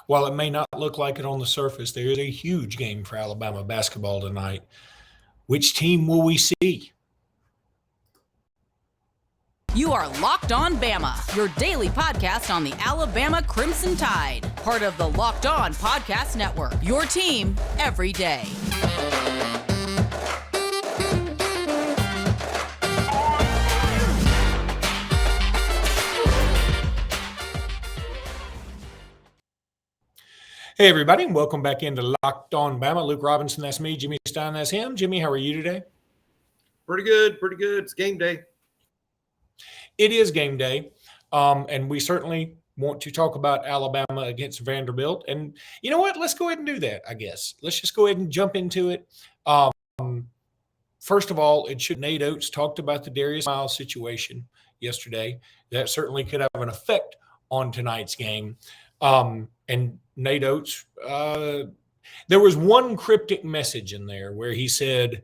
While it may not look like it on the surface, there is a huge game for Alabama basketball tonight. Which team will we see? You are Locked On Bama, your daily podcast on the Alabama Crimson Tide. Part of the Locked On Podcast Network, your team every day. Hey, everybody, and welcome back into Locked On Bama. Luke Robinson, that's me. Jimmy Stein, that's him. Jimmy, how are you today? Pretty good. It's game day. It is game day, and we certainly want to talk about Alabama against Vanderbilt. And you know what? Let's go ahead and do that, I guess. Let's just go ahead and jump into it. First of all, Nate Oates talked about the Darius Miles situation yesterday. That certainly could have an effect on tonight's game. And Nate Oates, there was one cryptic message in there where he said,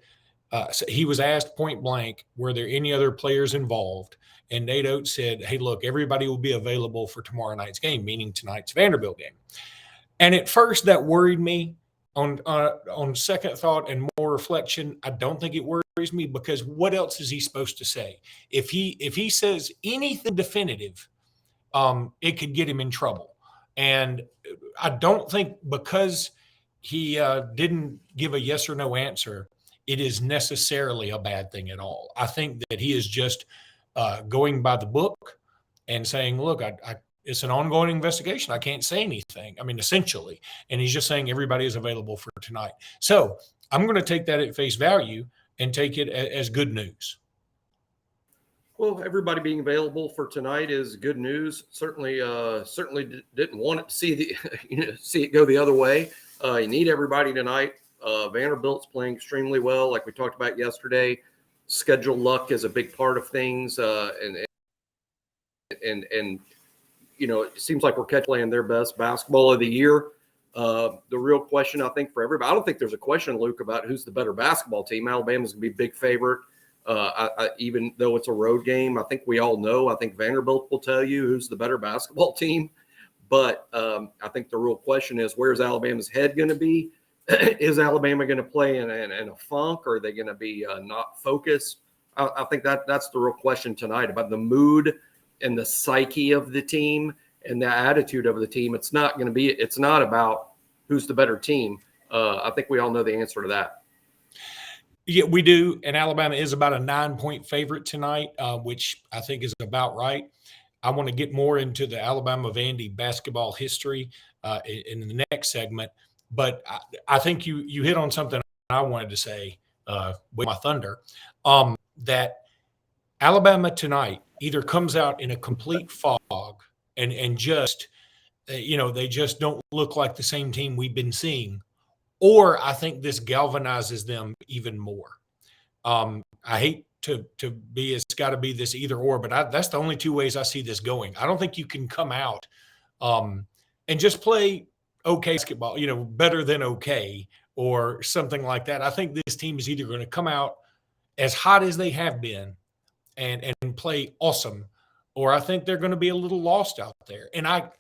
he was asked point blank, were there any other players involved? And Nate Oates said, hey, look, everybody will be available for tomorrow night's game, meaning tonight's Vanderbilt game. And at first that worried me. On second thought and more reflection, I don't think it worries me, because what else is he supposed to say? If he says anything definitive, it could get him in trouble. And I don't think because he didn't give a yes or no answer, it is necessarily a bad thing at all. I think that he is just going by the book and saying, look, it's an ongoing investigation. I can't say anything. I mean, essentially. And he's just saying everybody is available for tonight. So I'm going to take that at face value and take it as good news. Well, everybody being available for tonight is good news. Certainly didn't want it to see it go the other way. You need everybody tonight. Vanderbilt's playing extremely well, like we talked about yesterday. Schedule luck is a big part of things, and it seems like we're playing their best basketball of the year. The real question, I think, for everybody, I don't think there's a question, Luke, about who's the better basketball team. Alabama's going to be a big favorite. Even though it's a road game, I think we all know. I think Vanderbilt will tell you who's the better basketball team. But I think the real question is, where's Alabama's head going to be? Is Alabama going to play in a funk? Or are they going to be not focused? I think that's the real question tonight, about the mood and the psyche of the team and the attitude of the team. It's not about who's the better team. I think we all know the answer to that. Yeah, we do. And Alabama is about a 9-point favorite tonight, which I think is about right. I want to get more into the Alabama Vandy basketball history in the next segment. But I think you hit on something I wanted to say with my thunder, that Alabama tonight either comes out in a complete fog and just, they just don't look like the same team we've been seeing, or I think this galvanizes them even more. I hate to be, it's got to be this either or, but that's the only two ways I see this going. I don't think you can come out and just play okay basketball, better than okay, or something like that. I think this team is either going to come out as hot as they have been and play awesome, or I think they're going to be a little lost out there. And I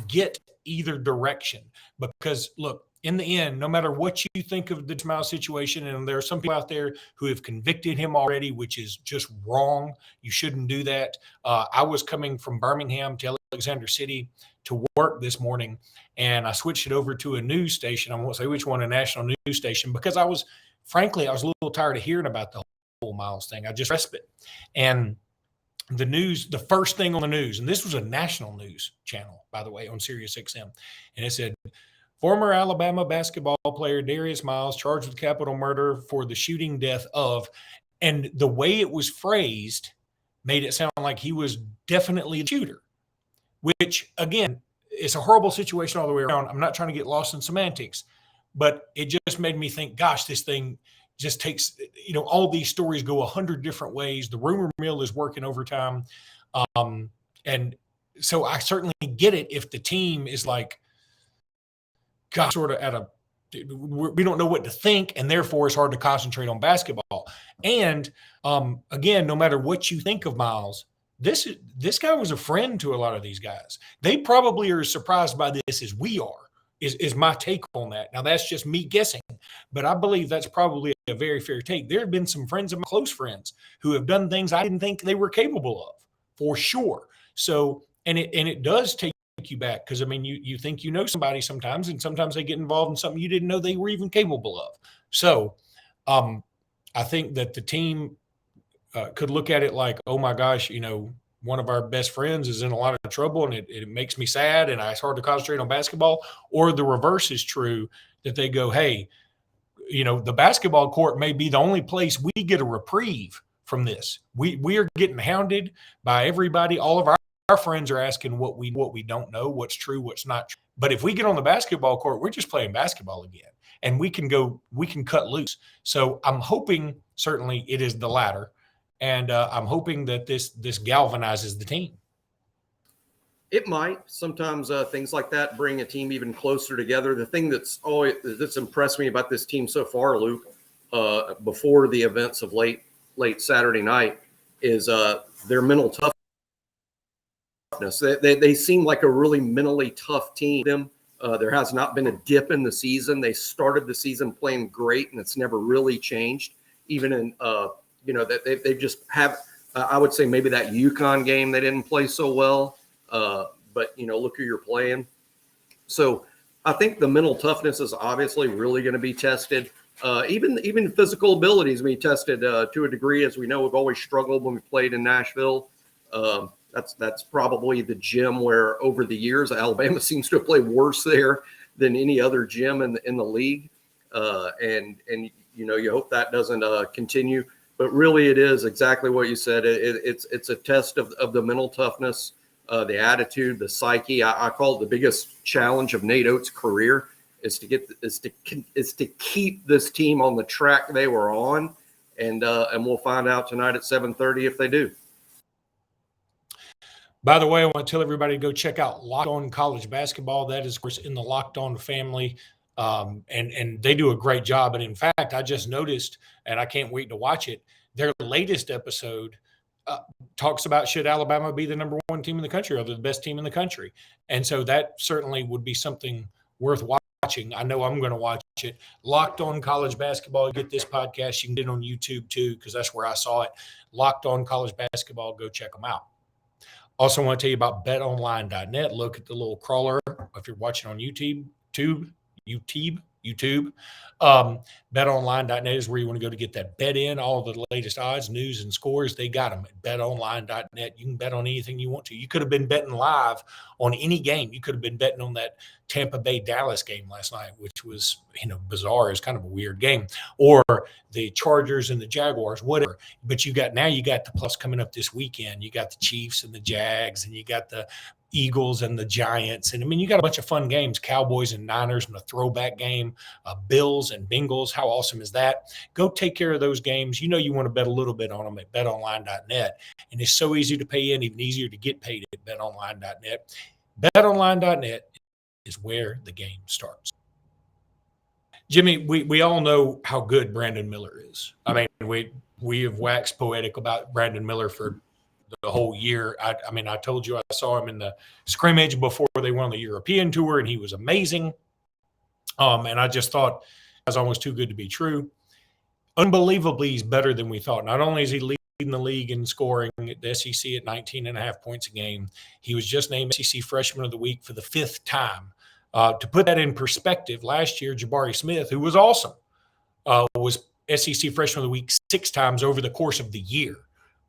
get either direction, because look, in the end, no matter what you think of the Miles situation, and there are some people out there who have convicted him already, which is just wrong. You shouldn't do that. I was coming from Birmingham to Alexander City to work this morning, and I switched it over to a news station. I won't say which one, a national news station, because I was a little tired of hearing about the whole Miles thing. I just respite. And the first thing on the news, and this was a national news channel, by the way, on Sirius XM, and it said, former Alabama basketball player Darius Miles charged with capital murder for the shooting death of, and the way it was phrased made it sound like he was definitely a shooter, which, again, it's a horrible situation all the way around. I'm not trying to get lost in semantics, but it just made me think, gosh, this thing just takes, all these stories go 100 different ways. The rumor mill is working overtime. And so I certainly get it if the team is like, God, sort of we don't know what to think, and therefore it's hard to concentrate on basketball. And again, no matter what you think of Miles, this guy was a friend to a lot of these guys. They probably are as surprised by this as we are. Is my take on that. Now that's just me guessing, but I believe that's probably a very fair take. There have been some friends of my close friends who have done things I didn't think they were capable of, for sure. So, and it does take you back, because I mean, you think you know somebody sometimes, and sometimes they get involved in something you didn't know they were even capable of. So, I think that the team could look at it like, oh my gosh, one of our best friends is in a lot of trouble, and it makes me sad, and it's hard to concentrate on basketball. Or the reverse is true, that they go, hey, the basketball court may be the only place we get a reprieve from this. We are getting hounded by everybody. All of our friends are asking what we don't know, what's true, what's not true. But if we get on the basketball court, we're just playing basketball again, and we can cut loose. So I'm hoping certainly it is the latter. And I'm hoping that this galvanizes the team. It might. Sometimes things like that bring a team even closer together. The thing that's impressed me about this team so far, Luke, before the events of late Saturday night, is their mental toughness. They seem like a really mentally tough team. There has not been a dip in the season. They started the season playing great, and it's never really changed. Even in that they just have. I would say maybe that UConn game they didn't play so well. But look who you're playing. So I think the mental toughness is obviously really going to be tested. Even physical abilities will be tested to a degree, as we know we've always struggled when we played in Nashville. That's probably the gym where over the years Alabama seems to have played worse there than any other gym in the league. And you hope that doesn't continue. But really, it is exactly what you said. It's a test of the mental toughness, the attitude, the psyche. I call it the biggest challenge of Nate Oates' career is to keep this team on the track they were on, and we'll find out tonight at 7:30 if they do. By the way, I want to tell everybody to go check out Locked On College Basketball. That is, of course, in the Locked On family. And they do a great job. And in fact, I just noticed, and I can't wait to watch it, their latest episode talks about, should Alabama be the number one team in the country or the best team in the country? And so that certainly would be something worth watching. I know I'm going to watch it. Locked On College Basketball. You get this podcast, you can get it on YouTube too, because that's where I saw it. Locked On College Basketball. Go check them out. Also, I want to tell you about BetOnline.net. Look at the little crawler if you're watching on YouTube. BetOnline.net is where you want to go to get that bet in, all the latest odds, news, and scores. They got them at BetOnline.net. You can bet on anything you want to. You could have been betting live on any game. You could have been betting on that Tampa Bay Dallas game last night, which was bizarre. It's kind of a weird game, or the Chargers and the Jaguars, whatever. But you got the plus coming up this weekend. You got the Chiefs and the Jags, and you got the Eagles and the Giants. And I mean, you got a bunch of fun games, Cowboys and Niners and a throwback game, Bills and Bengals. How awesome is that? Go take care of those games. You want to bet a little bit on them at betonline.net. And it's so easy to pay in, even easier to get paid at betonline.net. Betonline.net is where the game starts. Jimmy, we all know how good Brandon Miller is. I mean, we have waxed poetic about Brandon Miller for the whole year. I told you I saw him in the scrimmage before they went on the European tour, and he was amazing. And I just thought it was almost too good to be true. Unbelievably, he's better than we thought. Not only is he leading the league in scoring at the SEC at 19.5 points a game, he was just named SEC Freshman of the Week for the 5th time. To put that in perspective, last year, Jabari Smith, who was awesome, was SEC Freshman of the Week 6 times over the course of the year.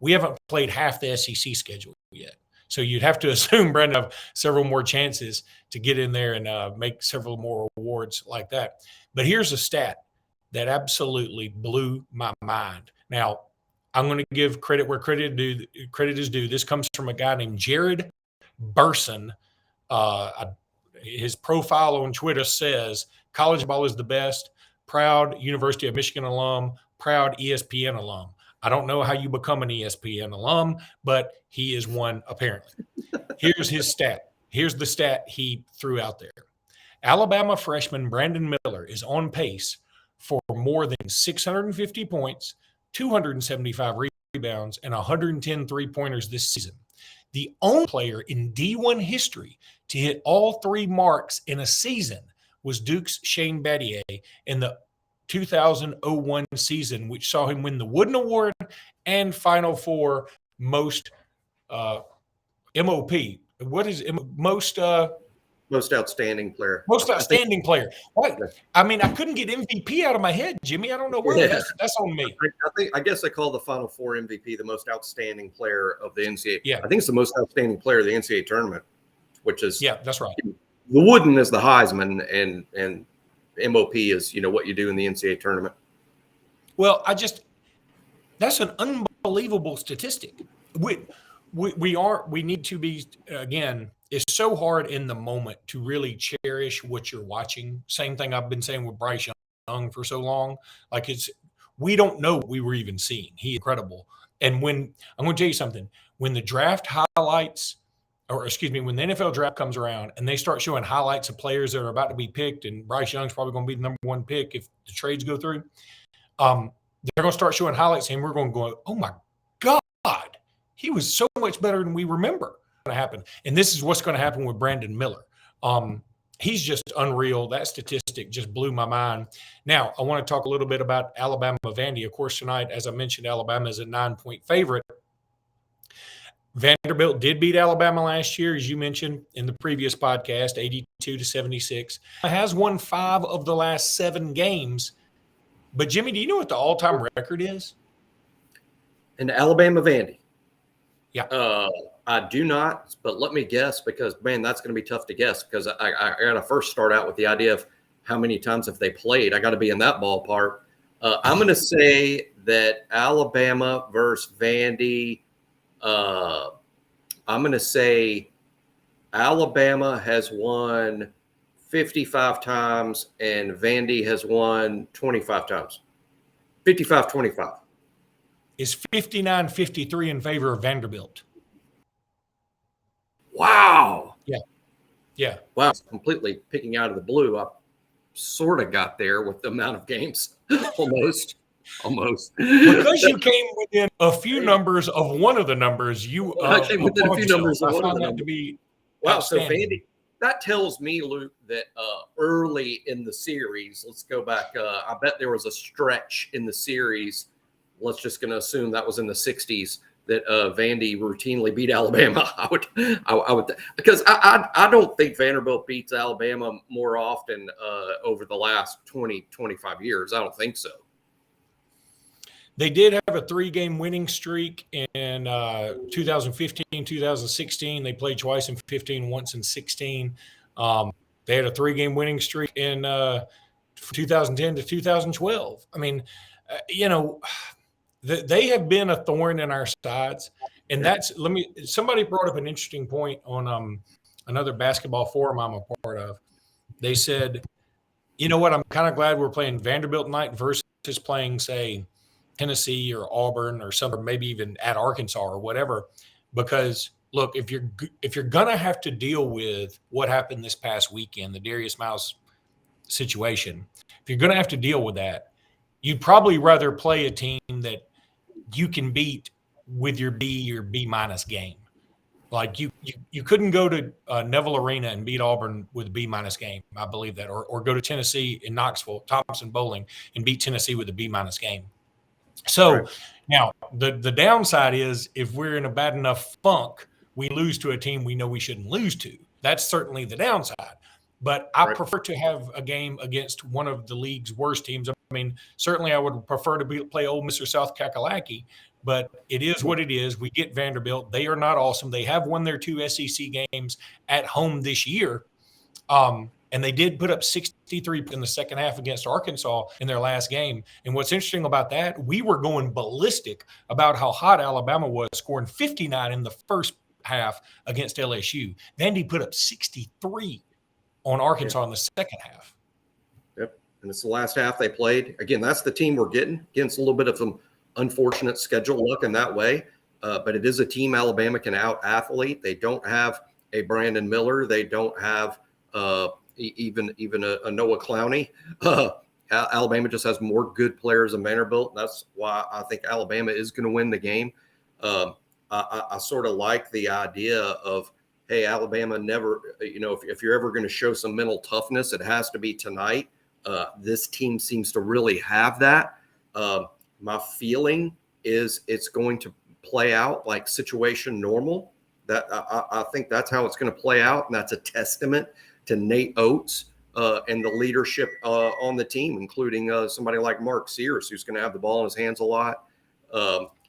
We haven't played half the SEC schedule yet. So you'd have to assume Brandon have several more chances to get in there and make several more awards like that. But here's a stat that absolutely blew my mind. Now, I'm going to give credit where credit is due. This comes from a guy named Jared Burson. His profile on Twitter says, college ball is the best, proud University of Michigan alum, proud ESPN alum. I don't know how you become an ESPN alum, but he is one apparently. Here's his stat. Here's the stat he threw out there. Alabama freshman Brandon Miller is on pace for more than 650 points, 275 rebounds, and 110 three-pointers this season. The only player in D1 history to hit all three marks in a season was Duke's Shane Battier in the 2001 season, which saw him win the Wooden Award and Final Four most MOP. What is most outstanding player? Most outstanding player. What? I mean, I couldn't get MVP out of my head, Jimmy. I don't know why. Yeah. That's on me. I guess I call the Final Four MVP the most outstanding player of the NCAA. Yeah. I think it's the most outstanding player of the NCAA tournament, which is that's right. The Wooden is the Heisman, and MOP is what you do in the NCAA tournament. Well, that's an unbelievable statistic. We need to be, again, it's so hard in the moment to really cherish what you're watching. Same thing I've been saying with Bryce Young for so long. Like we don't know what we were even seeing. He's incredible. And I'm going to tell you something, when the draft highlights, when the NFL draft comes around and they start showing highlights of players that are about to be picked, and Bryce Young's probably going to be the number one pick if the trades go through, they're going to start showing highlights and we're going to go, oh my God, he was so much better than we remember going to happen. And this is what's going to happen with Brandon Miller. He's just unreal. That statistic just blew my mind. Now, I want to talk a little bit about Alabama-Vandy. Of course, tonight, as I mentioned, Alabama is a 9-point favorite. Vanderbilt did beat Alabama last year, as you mentioned in the previous podcast, 82-76. Has won 5 of the last 7 games. But, Jimmy, do you know what the all-time record is? In Alabama-Vandy? Yeah. I do not, but let me guess, because, man, that's going to be tough to guess, because I got to first start out with the idea of how many times have they played. I got to be in that ballpark. I'm going to say that Alabama versus Vandy, I'm going to say Alabama has won 55 times and Vandy has won 25 times. 55-25. Is 59-53 in favor of Vanderbilt. Wow. Yeah. Wow. Completely picking out of the blue. I sort of got there with the amount of games. Almost. Because you came within a few numbers of one of the numbers, I came within a few numbers of I one of found the that numbers. to be Wow. So outstanding. Vandy, that tells me, Luke, that early in the series, let's go back. I bet there was a stretch in the series. Let's just going to assume that was in the 60s. That Vandy routinely beat Alabama. I would, because I don't think Vanderbilt beats Alabama more often over the last 20, 25 years. I don't think so. They did have a 3-game winning streak in 2015, 2016. They played twice in 15, once in 16. They had a 3-game winning streak in 2010 to 2012. I mean, they have been a thorn in our sides. And somebody brought up an interesting point on another basketball forum I'm a part of. They said, you know what, I'm kind of glad we're playing Vanderbilt tonight versus playing, say, Tennessee or Auburn or something, maybe even at Arkansas or whatever. Because look, if you're gonna have to deal with what happened this past weekend, the Darius Miles situation, if you're gonna have to deal with that, you'd probably rather play a team that you can beat with your B or B minus game. Like you couldn't go to Neville Arena and beat Auburn with a B minus game. I believe that, or go to Tennessee in Knoxville, Thompson Bowling, and beat Tennessee with a B minus game. So Now the downside is if we're in a bad enough funk, we lose to a team we know we shouldn't lose to. That's certainly the downside. But I prefer to have a game against one of the league's worst teams. I mean, certainly I would prefer to play Ole Miss or South Kakalaki, but it is what it is. We get Vanderbilt. They are not awesome. They have won their 2 SEC games at home this year. And they did put up 63 in the second half against Arkansas in their last game. And what's interesting about that, we were going ballistic about how hot Alabama was, scoring 59 in the first half against LSU. Vandy put up 63 on Arkansas in the second half. Yep. And it's the last half they played. Again, that's the team we're getting. Against a little bit of some unfortunate schedule luck in that way. But it is a team Alabama can out-athlete. They don't have a Brandon Miller. They don't have even a Noah Clowney. Alabama just has more good players than Vanderbilt. That's why I think Alabama is going to win the game. I sort of like the idea of, hey, Alabama never, if you're ever going to show some mental toughness, it has to be tonight. This team seems to really have that. My feeling is it's going to play out like situation normal. That I think that's how it's going to play out, and that's a testament to Nate Oates and the leadership on the team, including somebody like Mark Sears, who's going to have the ball in his hands a lot.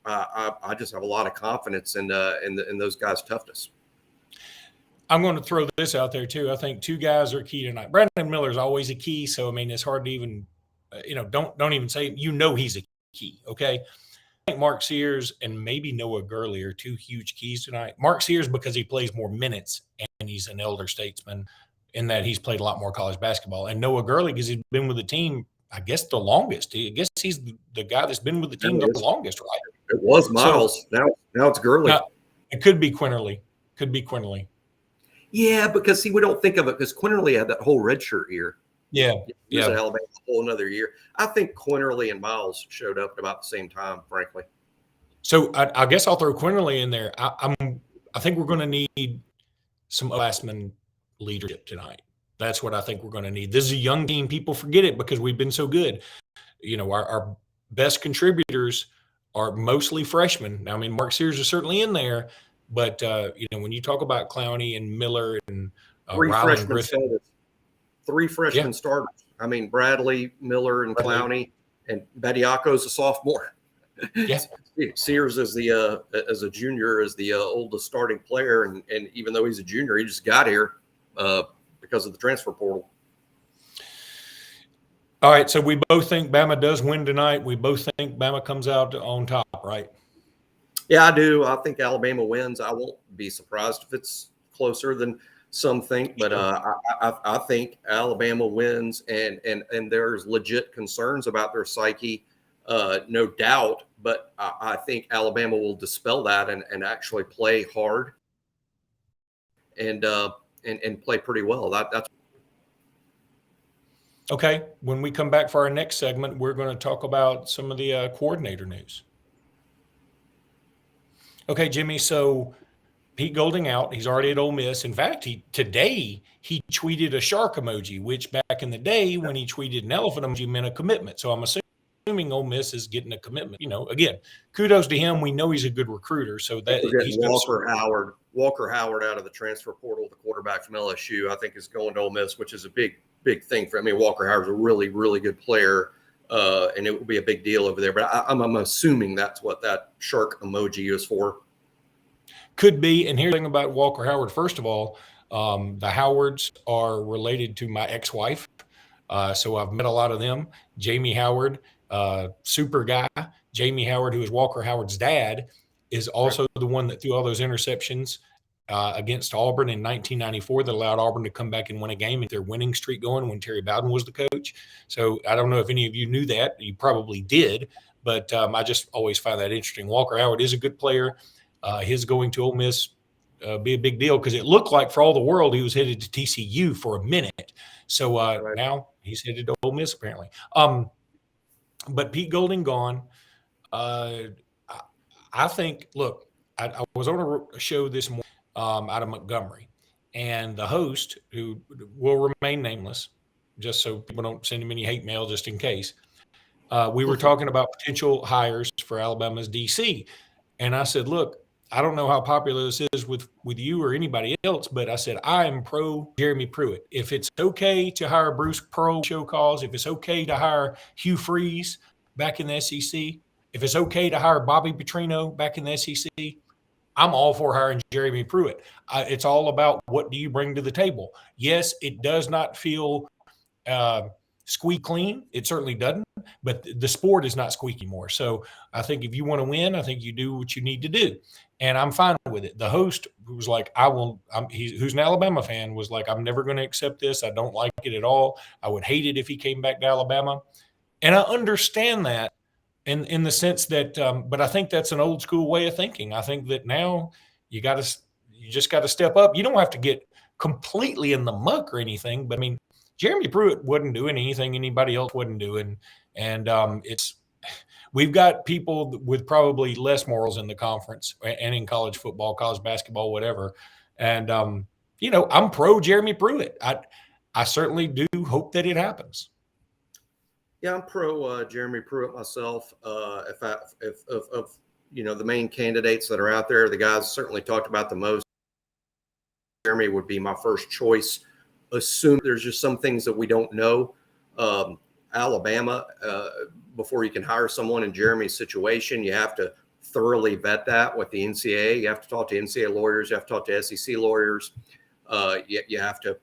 I just have a lot of confidence in those guys' toughness. I'm going to throw this out there too. I think two guys are key tonight. Brandon Miller is always a key, so I mean it's hard to even, don't even say he's a key. Okay, I think Mark Sears and maybe Noah Gurley are two huge keys tonight. Mark Sears because he plays more minutes and he's an elder statesman in that he's played a lot more college basketball, and Noah Gurley because he's been with the team, I guess, the longest. I guess he's the guy that's been with the team the longest, right? It was Miles. So, now it's Gurley. It could be Quinterly. Yeah, because we don't think of it because Quinterly had that whole redshirt year. Yeah. He was at Alabama a whole another year. I think Quinterly and Miles showed up at about the same time, frankly. So I guess I'll throw Quinterly in there. I think we're going to need some upperclassmen leadership tonight. That's what I think we're going to need. This is a young team. People forget it because we've been so good. Our best contributors are mostly freshmen. Now, I mean, Mark Sears is certainly in there, but when you talk about Clowney and Miller and Ryland Griffin, three freshman starters. I mean, Bradley, Miller, and Clowney, and Bediako's a sophomore. Yeah. Sears as a junior is the oldest starting player, and even though he's a junior, he just got here because of the transfer portal. All right, so we both think Bama does win tonight. We both think Bama comes out on top, right? Yeah, I do. I think Alabama wins. I won't be surprised if it's closer than some think, but I think Alabama wins, and there's legit concerns about their psyche, no doubt. But I think Alabama will dispel that and actually play hard and play pretty well. That's okay. When we come back for our next segment, we're going to talk about some of the coordinator news. Okay, Jimmy. So Pete Golding out. He's already at Ole Miss. In fact, today he tweeted a shark emoji, which back in the day when he tweeted an elephant emoji meant a commitment. So I'm assuming Ole Miss is getting a commitment. Again, kudos to him. We know he's a good recruiter. So that he's Walker Howard out of the transfer portal, the quarterback from LSU, I think is going to Ole Miss, which is a big thing for. I mean, Walker Howard's a really, really good player. And it will be a big deal over there. But I'm assuming that's what that shark emoji is for. Could be. And here's the thing about Walker Howard. First of all, the Howards are related to my ex-wife. So I've met a lot of them. Jamie Howard, super guy. Jamie Howard, who is Walker Howard's dad, is also the one that threw all those interceptions against Auburn in 1994 that allowed Auburn to come back and win a game and their winning streak going when Terry Bowden was the coach. So I don't know if any of you knew that. You probably did, but I just always find that interesting. Walker Howard is a good player. His going to Ole Miss be a big deal because it looked like for all the world he was headed to TCU for a minute. So now he's headed to Ole Miss apparently. But Pete Golding gone. I think, look, I was on a show this morning out of Montgomery, and the host, who will remain nameless, just so people don't send him any hate mail just in case, we were talking about potential hires for Alabama's DC. And I said, look, I don't know how popular this is with you or anybody else, but I said, I am pro Jeremy Pruitt. If it's okay to hire Bruce Pearl show calls, if it's okay to hire Hugh Freeze back in the SEC, if it's okay to hire Bobby Petrino back in the SEC, I'm all for hiring Jeremy Pruitt. It's all about what do you bring to the table. Yes, it does not feel squeak clean. It certainly doesn't, but the sport is not squeaky anymore. So I think if you want to win, I think you do what you need to do. And I'm fine with it. The host was like, who's an Alabama fan, was like, I'm never going to accept this. I don't like it at all. I would hate it if he came back to Alabama. And I understand that in the sense that, but I think that's an old school way of thinking. I think that now you just got to step up. You don't have to get completely in the muck or anything, but I mean, Jeremy Pruitt wasn't doing anything anybody else wasn't doing. And we've got people with probably less morals in the conference and in college football, college basketball, whatever. And, I'm pro Jeremy Pruitt. I certainly do hope that it happens. Yeah, I'm pro Jeremy Pruitt myself. If the main candidates that are out there, the guys certainly talked about the most, Jeremy would be my first choice. Assume there's just some things that we don't know. Alabama, before you can hire someone in Jeremy's situation, you have to thoroughly vet that with the NCAA. You have to talk to NCAA lawyers. You have to talk to SEC lawyers. You have to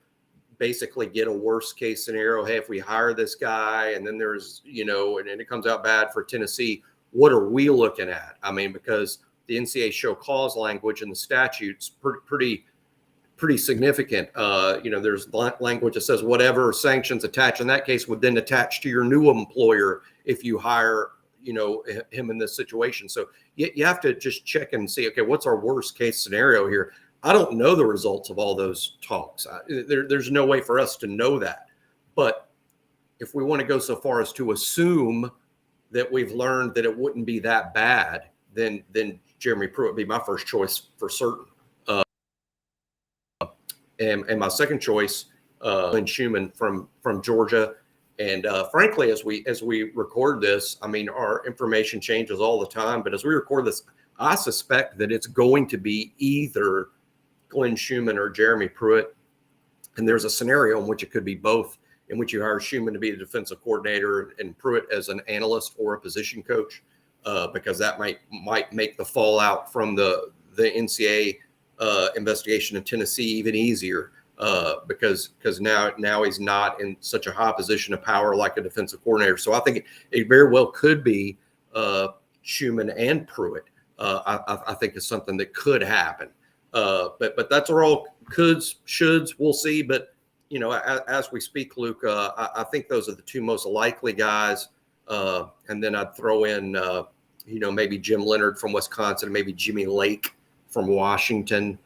basically get a worst case scenario. Hey, if we hire this guy and then there's, and it comes out bad for Tennessee, what are we looking at? I mean, because the NCAA show cause language in the statutes pretty significant. There's language that says whatever sanctions attached in that case would then attach to your new employer if you hire, him in this situation. So you have to just check and see, okay, what's our worst case scenario here? I don't know the results of all those talks. There's no way for us to know that. But if we want to go so far as to assume that we've learned that it wouldn't be that bad, then Jeremy Pruitt would be my first choice for certain. And my second choice, Lynn Schumann from Georgia. And frankly, as we record this, I mean, our information changes all the time. But as we record this, I suspect that it's going to be either Glenn Schumann or Jeremy Pruitt. And there's a scenario in which it could be both, in which you hire Schumann to be the defensive coordinator and Pruitt as an analyst or a position coach, because that might make the fallout from the NCAA investigation in Tennessee even easier, because now he's not in such a high position of power like a defensive coordinator. So I think it very well could be Schumann and Pruitt. I think is something that could happen. But that's all coulds, shoulds. We'll see. But as we speak, Luke, I think those are the two most likely guys. And then I'd throw in, maybe Jim Leonard from Wisconsin, maybe Jimmy Lake from Washington,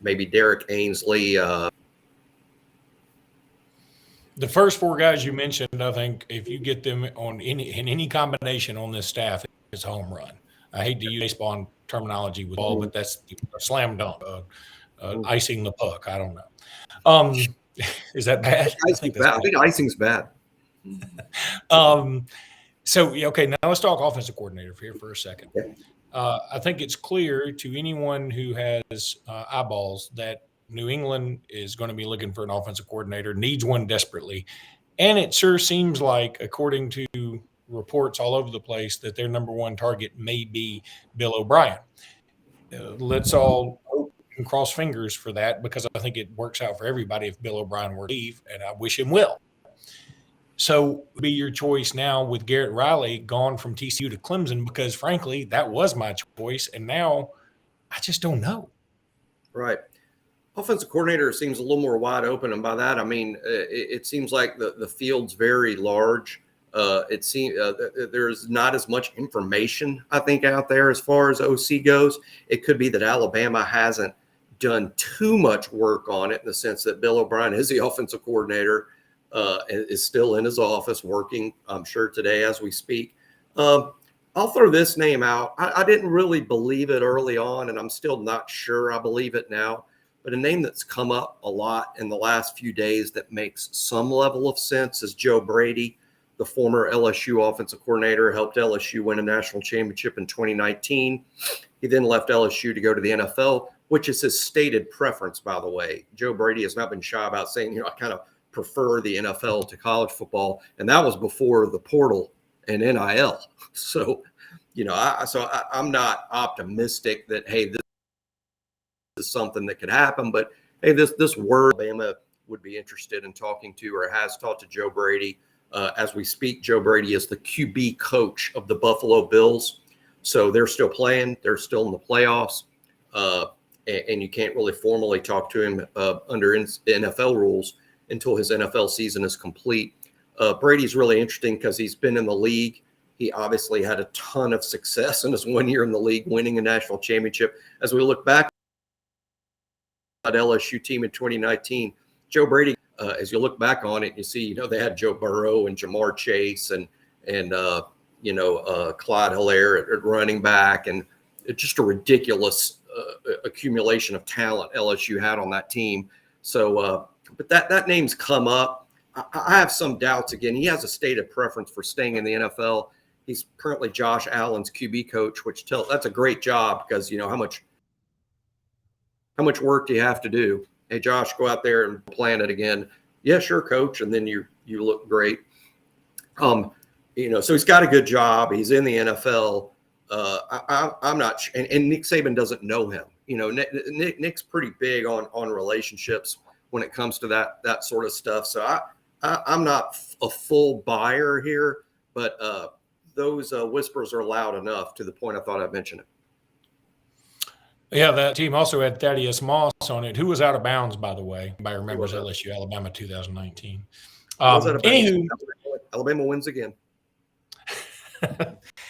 maybe Derek Ainsley. The first four guys you mentioned, I think if you get them in any combination on this staff, it's a home run. I hate to use baseball terminology with ball, but that's a slam dunk, icing the puck. I don't know. Is that bad? I think icing's bad. Okay, now let's talk offensive coordinator here for a second. Okay. I think it's clear to anyone who has eyeballs that New England is going to be looking for an offensive coordinator, needs one desperately. And it sure seems like, according to reports all over the place, that their number one target may be Bill O'Brien. Let's all hope and cross fingers for that, because I think it works out for everybody if Bill O'Brien were to leave, and I wish him well. So be your choice now with Garrett Riley gone from TCU to Clemson, because frankly, that was my choice. And now I just don't know. Right. Offensive coordinator seems a little more wide open. And by that, I mean, it seems like the field's very large. It seems there's not as much information, I think, out there as far as OC goes. It could be that Alabama hasn't done too much work on it, in the sense that Bill O'Brien is the offensive coordinator, is still in his office working, I'm sure, today as we speak. I'll throw this name out. I didn't really believe it early on, and I'm still not sure I believe it now. But a name that's come up a lot in the last few days that makes some level of sense is Joe Brady, the former LSU offensive coordinator, helped LSU win a national championship in 2019. He then left LSU to go to the NFL, which is his stated preference, by the way. Joe Brady has not been shy about saying, I kind of prefer the NFL to college football. And that was before the portal and NIL. So, I'm not optimistic that, hey, this is something that could happen. But, hey, this word Alabama would be interested in talking to, or has talked to Joe Brady. As we speak, Joe Brady is the QB coach of the Buffalo Bills. So they're still playing. They're still in the playoffs. And you can't really formally talk to him under NFL rules until his NFL season is complete. Brady's really interesting because he's been in the league. He obviously had a ton of success in his 1 year in the league, winning a national championship. As we look back at LSU team in 2019, Joe Brady, as you look back on it, you see, they had Joe Burrow and Jamar Chase and Clyde Hilaire at running back, and it's just a ridiculous accumulation of talent LSU had on that team. So, but that name's come up. I have some doubts again. He has a stated preference for staying in the NFL. He's currently Josh Allen's QB coach, that's a great job because how much work do you have to do? Hey, Josh, go out there and plan it again. Yeah, sure, coach. And then you look great. So he's got a good job. He's in the NFL. I'm not, and Nick Saban doesn't know him. Nick's pretty big on relationships when it comes to that sort of stuff. So I'm not a full buyer here, but those whispers are loud enough to the point I thought I'd mention it. Yeah, that team also had Thaddeus Moss on it, who was out of bounds, by the way. Everybody remembers LSU, Alabama 2019. Anywho, Alabama wins again.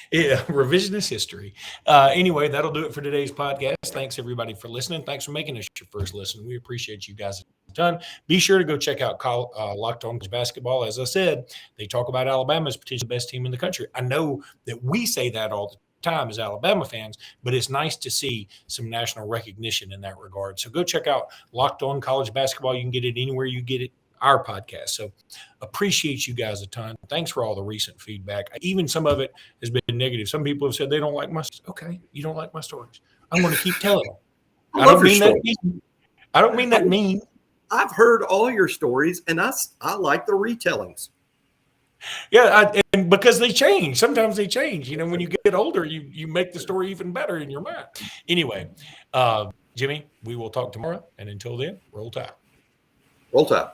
Yeah, revisionist history. Anyway, that'll do it for today's podcast. Thanks, everybody, for listening. Thanks for making us your first listen. We appreciate you guys a ton. Be sure to go check out Locked On Basketball. As I said, they talk about Alabama as potentially the best team in the country. I know that we say that all the time as Alabama fans, but it's nice to see some national recognition in that regard. So go check out Locked On College Basketball. You can get it anywhere you get it, our podcast. So appreciate you guys a ton. Thanks for all the recent feedback. Even some of it has been negative. Some people have said they don't like my stories. Okay, you don't like my stories. I'm going to keep telling them. I don't mean that mean. I've heard all your stories, and I like the retellings. Yeah, and because they change. Sometimes they change. When you get older, you make the story even better in your mind. Anyway, Jimmy, we will talk tomorrow. And until then, roll tide. Roll tide.